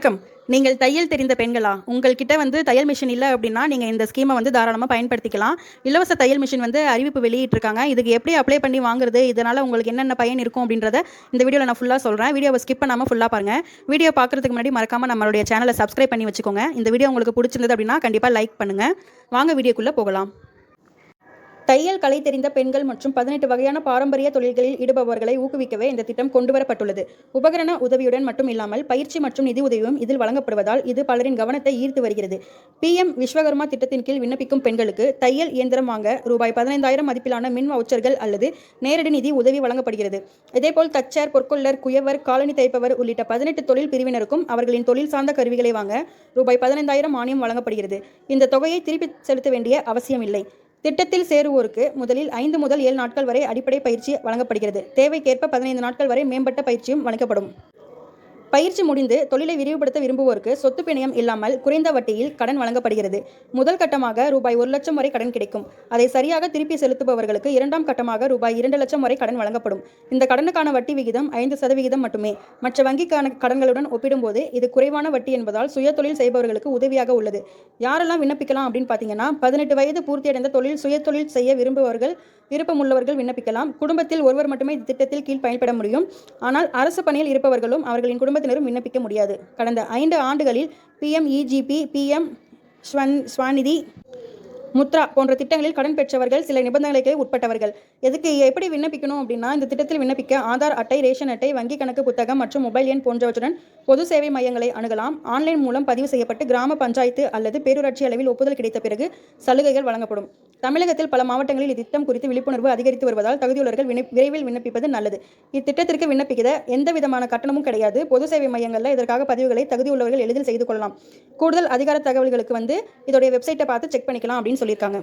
வணக்கம். நீங்கள் தையல் தெரிந்த பெண்களா? உங்கள்கிட்ட தையல் மிஷின் இல்ல அப்படின்னா, நீங்க இந்த ஸ்கீம தாராளமா பயன்படுத்திக்கலாம். இலவச தையல் மிஷின் அறிவிப்பு வெளியிட்டிருக்காங்க. இதுக்கு எப்படி அப்ளை பண்ணி வாங்குறது? இதனால உங்களுக்கு என்னென்ன பயன் இருக்கும் அப்படின்றத இந்த வீடியோல நான் ஃபுல்லா சொல்றேன். வீடியோவ ஸ்கிப் பண்ணாம ஃபுல்லா பாருங்க. வீடியோ பார்க்கறதுக்கு முன்னாடி மறக்காம நம்மளுடைய சேனலை சப்ஸ்கிரைப் பண்ணி வச்சுக்கோங்க. இந்த வீடியோ உங்களுக்கு பிடிச்சிருந்தது அப்படின்னா கண்டிப்பா லைக் பண்ணுங்க. வாங்க வீடியோக்குள்ள போகலாம். தையல் கலை தெரிந்த பெண்கள் மற்றும் 18 வகையான பாரம்பரிய தொழில்களில் ஈடுபவர்களை ஊக்குவிக்கவே இந்த திட்டம் கொண்டுவரப்பட்டுள்ளது. உபகரண உதவியுடன் மட்டும் இல்லாமல் பயிற்சி மற்றும் நிதி உதவியும் இதில் வழங்கப்படுவதால் இது பலரின் கவனத்தை ஈர்த்து வருகிறது. PM விஸ்வகர்மா திட்டத்தின் கீழ் விண்ணப்பிக்கும் பெண்களுக்கு தையல் இயந்திரம் வாங்க ரூபாய் 15,000 மதிப்பிலான மின் வவுச்சர்கள் அல்லது நேரடி நிதி உதவி வழங்கப்படுகிறது. இதேபோல் தச்சர், பொற்கொள்ளர், குயவர், காலணி தைப்பவர் உள்ளிட்ட 18 தொழில் பிரிவினருக்கும் அவர்களின் தொழில் சார்ந்த கருவிகளை வாங்க ரூபாய் 15,000 மானியம் வழங்கப்படுகிறது. இந்த தொகையை திருப்பி செலுத்த வேண்டிய அவசியம் இல்லை. திட்டத்தில் சேருவோருக்கு முதலில் 5 முதல் 7 நாட்கள் வரை அடிப்படை பயிற்சி வழங்கப்படுகிறது. தேவைக்கேற்ப 15 நாட்கள் வரை மேம்பட்ட பயிற்சியும் வழங்கப்படும். பயிற்சி முடிந்து தொழிலை விரிவுபடுத்த விரும்புவோருக்கு சொத்து பிணையம் இல்லாமல் குறைந்த வட்டியில் கடன் வழங்கப்படுகிறது. முதல் கட்டமாக ரூபாய் 1 லட்சம் வரை கடன் கிடைக்கும். அதை சரியாக திருப்பி செலுத்துபவர்களுக்கு இரண்டாம் கட்டமாக ரூபாய் 2 லட்சம் வரை கடன் வழங்கப்படும். இந்த கடனுக்கான வட்டி விகிதம் 5% மட்டுமே. மற்ற வங்கி கடன்களுடன் ஒப்பிடும்போது இது குறைவான வட்டி என்பதால் சுயதொழில் செய்பவர்களுக்கு உதவியாக உள்ளது. யாரெல்லாம் விண்ணப்பிக்கலாம் அப்படின்னு பார்த்தீங்கன்னா, 18 வயது பூர்த்தியடைந்த சுயதொழில் செய்ய விருப்பமுள்ளவர்கள் விண்ணப்பிக்கலாம். குடும்பத்தில் ஒருவர் மட்டுமே திட்டத்தில் கீழ் பயன்பெற முடியும். ஆனால் அரசு பணியில் இருப்பவர்களும் அவர்களின் குடும்பத்தினரும் விண்ணப்பிக்க முடியாது. கடந்த 5 ஆண்டுகளில் PMEGP, PM ஸ்வநிதி, முத்ரா போன்ற திட்டங்களில் கடன் பெற்றவர்கள் சில நிபந்தனைகளுக்கு உட்பட்டவர்கள். எப்படி விண்ணப்பிக்கணும் அப்படின்னா, இந்த திட்டத்தில் விண்ணப்பிக்க ஆதார் அட்டை, ரேஷன் அட்டை, வங்கி கணக்கு புத்தகம் மற்றும் மொபைல் எண் போன்றவற்றுடன் பொது சேவை மையங்களை அணுகலாம். ஆன்லைன் மூலம் பதிவு செய்யப்பட்டு கிராம பஞ்சாயத்து அல்லது பேரூராட்சி அளவில் ஒப்புதல் கிடைத்த பிறகு சலுகைகள் வழங்கப்படும். தமிழகத்தில் பல மாவட்டங்களில் இத்திட்டம் குறித்து விழிப்புணர்வு அதிகரித்து வருவதால் தகுதியுள்ளவர்கள் விரைவில் விண்ணப்பிப்பது நல்லது. இத்திட்டத்திற்கு விண்ணப்பிக்க எந்த விதமான கட்டணமும் கிடையாது. பொது சேவை மையங்களில் இதற்காக பதிவுகளை தகுதியுள்ளவர்கள் எளிதில் செய்து கொள்ளலாம். கூடுதல் அதிகார தகவல்களுக்கு இதோடைய வெப்சைட்டை பார்த்து செக் பண்ணிக்கலாம் அப்படின்னு சொல்லியிருக்காங்க.